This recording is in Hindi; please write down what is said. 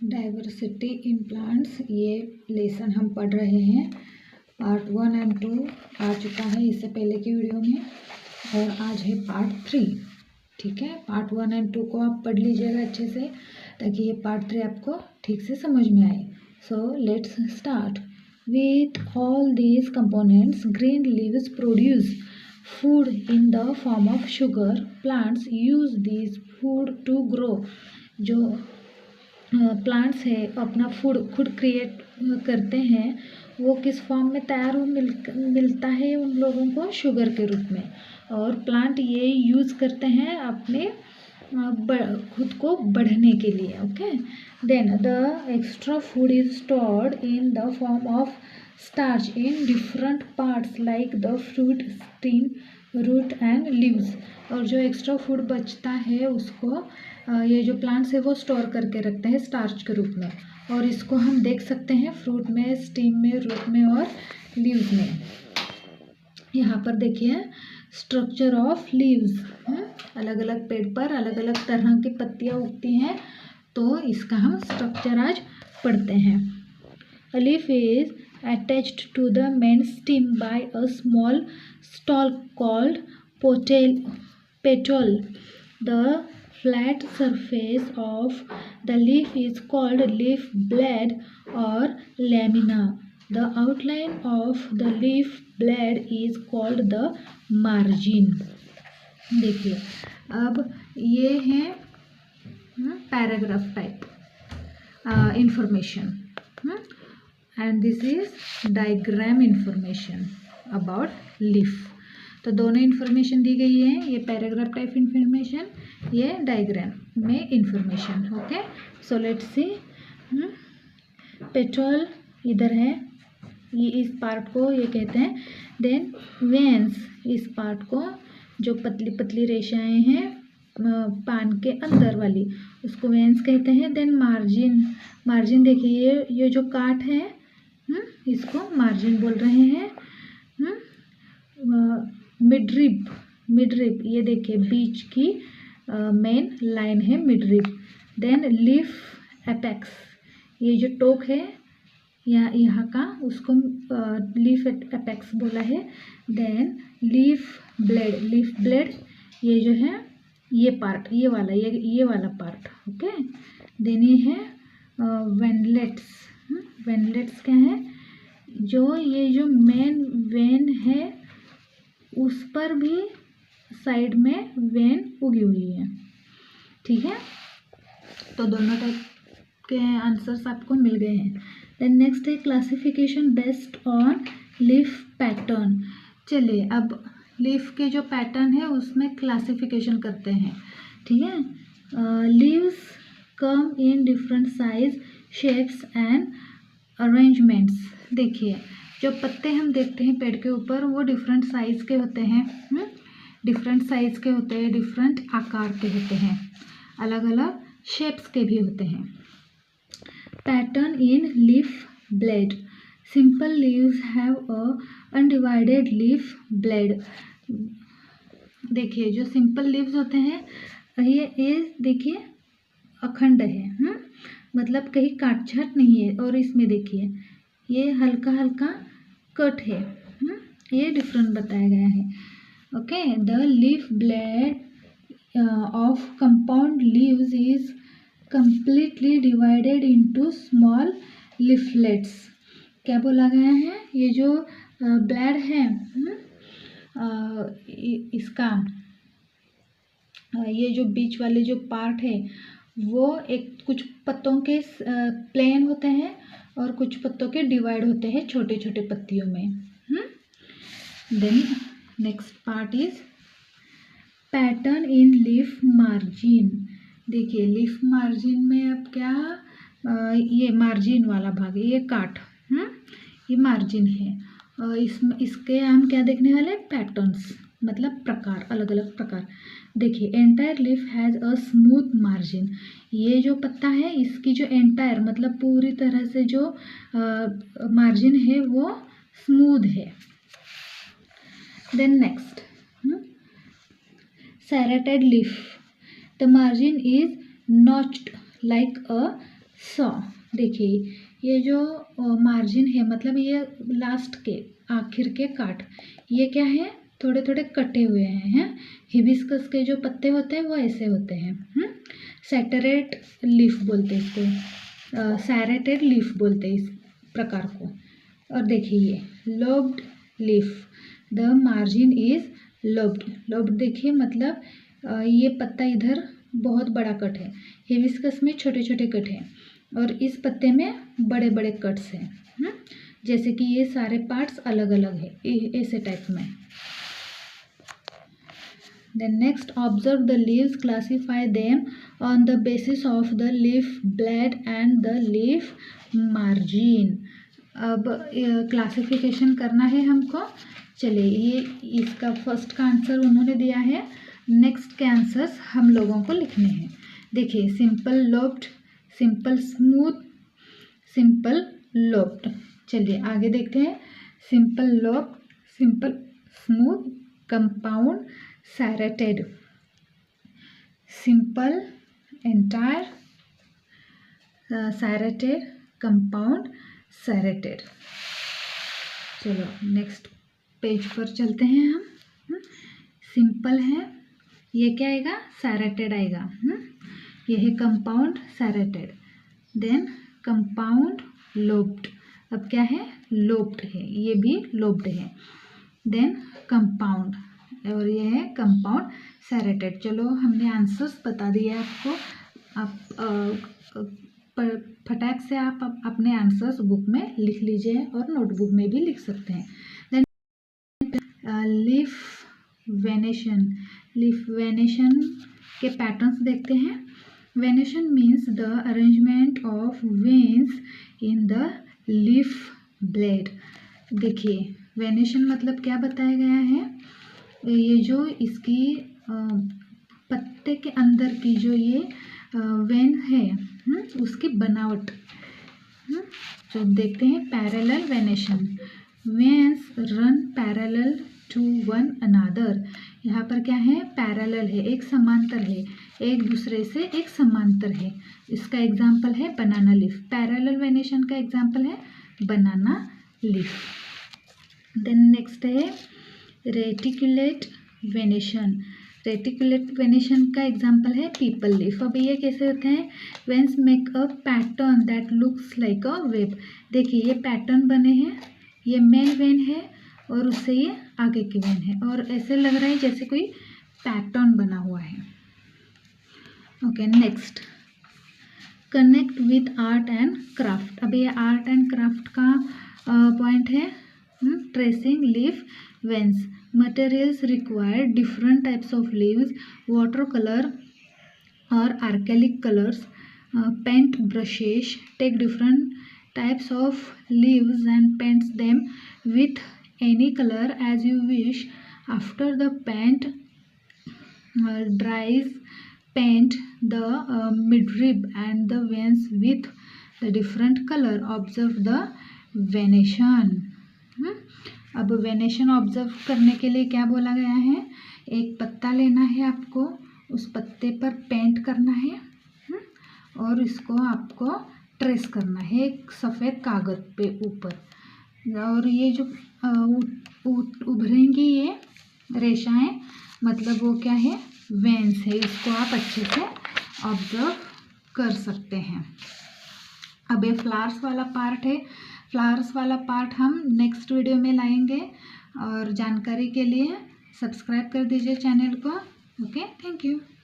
डाइवर्सिटी इन प्लांट्स, ये लेसन हम पढ़ रहे हैं। पार्ट 1 एंड 2 आ चुका है इससे पहले की वीडियो में, और आज है पार्ट 3। ठीक है, पार्ट 1 एंड 2 को आप पढ़ लीजिएगा अच्छे से, ताकि ये पार्ट 3 आपको ठीक से समझ में आए। So let's start. With all these components, green leaves produce food in the form of sugar. Plants use these food to grow. जो प्लांट्स है अपना फूड खुद क्रिएट करते हैं, वो किस फॉर्म में तैयार हो मिलता है उन लोगों को? शुगर के रूप में। और प्लांट ये यूज़ करते हैं अपने खुद को बढ़ने के लिए। Okay, then the extra food is stored in the form of starch in different parts like the fruit, stem, root and leaves. और जो एक्स्ट्रा फूड बचता है उसको ये जो प्लांट्स है वो स्टोर करके रखते हैं स्टार्च के रूप में, और इसको हम देख सकते हैं फ्रूट में, स्टीम में, रूट में और लीव्स में। यहाँ पर देखिए स्ट्रक्चर ऑफ लीव्स, अलग अलग पेड़ पर अलग अलग तरह की पत्तियाँ उगती हैं, तो इसका हम स्ट्रक्चर आज पढ़ते हैं। A leaf is attached to the main stem by a small stalk called petiole. The flat surface of the leaf is called leaf blade or lamina. The outline of the leaf blade is called the margin. देखिए, अब ये है paragraph type information, and this is diagram information about leaf. तो दोनों इन्फॉर्मेशन दी गई है, ये पैराग्राफ टाइप इन्फॉर्मेशन, ये डायग्राम में information. Okay, so let's see. Petrol इधर है, ये इस पार्ट को ये कहते हैं। देन वेन्स, इस पार्ट को जो पतली पतली रेशाएं हैं पान के अंदर वाली, उसको वेन्स कहते हैं। देन मार्जिन, मार्जिन देखिए ये जो काट है इसको मार्जिन बोल रहे हैं। मिडरिब, मिडरिब ये देखिए बीच की मेन लाइन है मिडरिब। देन लीफ एपेक्स, ये जो टोक है यहाँ का, उसको लीफ एपेक्स बोला है। Then leaf blade, leaf blade ये जो है ये पार्ट, ये वाला पार्ट। ओके, देन ये है वेनलेट्स। वेनलेट्स क्या है? जो ये जो मेन वेन है उस पर भी साइड में वेन उगी हुई है। ठीक है, तो दोनों टाइप के आंसर्स आपको मिल गए हैं। देन नेक्स्ट है classification based on leaf pattern. चलिए अब लीफ के जो पैटर्न है उसमें क्लासिफिकेशन करते हैं। ठीक है, leaves come in different size, shapes and arrangements. देखिए जो पत्ते हम देखते हैं पेड़ के ऊपर वो डिफरेंट साइज़ के होते हैं, डिफरेंट साइज़ के होते हैं, डिफरेंट आकार के होते हैं, अलग अलग शेप्स के भी होते हैं। Pattern in leaf blade, simple leaves have a undivided leaf blade. देखिए जो सिंपल लीव्स होते हैं ये देखिए अखंड है, मतलब कहीं काट छाट नहीं है। और इसमें देखिए ये हल्का हल्का कट है, ये डिफरेंट बताया गया है। Okay, the leaf blade of compound leaves is completely divided into small leaflets. क्या बोला गया है? ये जो ब्लेड है इसका ये जो बीच वाले जो पार्ट है वो एक कुछ पत्तों के प्लेन होते हैं और कुछ पत्तों के डिवाइड होते हैं छोटे छोटे पत्तियों में। Then next part is pattern in leaf margin. देखिए लीफ मार्जिन में अब क्या, ये मार्जिन वाला भाग है, ये काट, ये मार्जिन है। इसके हम क्या देखने वाले? पैटर्न्स, मतलब प्रकार, अलग अलग प्रकार। देखिए entire leaf has a smooth margin, ये जो पत्ता है इसकी जो एंटायर मतलब पूरी तरह से जो मार्जिन है वो स्मूथ है। Then next serrated leaf, the margin is notched like a so देखिए, ये जो मार्जिन है मतलब ये लास्ट के आखिर के काट, ये क्या है, थोड़े थोड़े कटे हुए हैं। हिबिस्कस के जो पत्ते होते हैं वो ऐसे होते हैं। सैटरेट लीफ बोलते हैं इसको, सैरेटेड लीफ बोलते हैं इस प्रकार को। और देखिए ये lobed leaf, the margin is lobed. Lobed देखिए मतलब ये पत्ता इधर बहुत बड़ा कट है, हिबिस्कस में छोटे छोटे कट हैं और इस पत्ते में बड़े बड़े कट्स हैं। जैसे कि ये सारे पार्ट्स अलग अलग है ऐसे टाइप में। Then next, observe the leaves, classify them on the basis of the leaf blade and the leaf margin. अब क्लासिफिकेशन करना है हमको। चलिए, ये इसका फर्स्ट का आंसर उन्होंने दिया है, नेक्स्ट के आंसर्स हम लोगों को लिखने हैं। देखिए, simple lobed, simple smooth, simple lobed. चलिए आगे देखते हैं। Simple lobed, simple smooth, compound, serrated, simple, entire, serrated, compound, serrated। चलो नेक्स्ट पेज पर चलते हैं हम। सिंपल है, ये क्या आएगा, serrated आएगा। ये है कंपाउंड, serrated। देन कंपाउंड lobed, अब क्या है, lobed है, ये भी lobed है। देन कंपाउंड, और ये है कंपाउंड सेरेटेड। चलो हमने आंसर्स बता दिए आपको। आप फटाक से आप अपने आंसर्स बुक में लिख लीजिए और नोटबुक में भी लिख सकते हैं। Then leaf venation, leaf venation के पैटर्न्स देखते हैं। Venation means the arrangement of veins in the leaf blade. देखिए, वेनेशन मतलब क्या बताया गया है, ये जो इसकी पत्ते के अंदर की जो ये वेन है उसकी बनावट। तो देखते हैं parallel venation, veins run parallel to one another. यहाँ पर क्या है, पैरेलल है, एक समांतर है, एक दूसरे से एक समांतर है। इसका एग्जाम्पल है बनाना लीफ। पैरेलल वेनेशन का एग्जाम्पल है बनाना लीफ। देन नेक्स्ट है रेटिकुलेट वेनेशन। रेटिकुलेट वेनेशन का एग्जाम्पल है पीपल लीफ। अब ये कैसे होते हैं, veins make a pattern that looks like a web. देखिए ये पैटर्न बने हैं, ये मेन वेन है और उससे ये आगे की वेन है और ऐसे लग रहा है जैसे कोई पैटर्न बना हुआ है। Okay next, connect with art and craft. अब ये आर्ट एंड क्राफ्ट का पॉइंट है। Tracing leaf veins, materials require different types of leaves, watercolor or acrylic colors, paint brushes take different types of leaves and paint them with any color as you wish. After the paint dries, paint the midrib and the veins with the different color. Observe the venation। अब वेनेशन ऑब्जर्व करने के लिए क्या बोला गया है, एक पत्ता लेना है आपको, उस पत्ते पर पेंट करना है और इसको आपको ट्रेस करना है एक सफ़ेद कागज़ पे ऊपर, और ये जो उभरेंगी ये रेशाएं मतलब वो क्या है, वेन्स है। इसको आप अच्छे से ऑब्जर्व कर सकते हैं। अब ये फ्लावर्स वाला पार्ट है, फ्लावर्स वाला पार्ट हम नेक्स्ट वीडियो में लाएंगे और जानकारी के लिए सब्सक्राइब कर दीजिए चैनल को। Okay, thank you.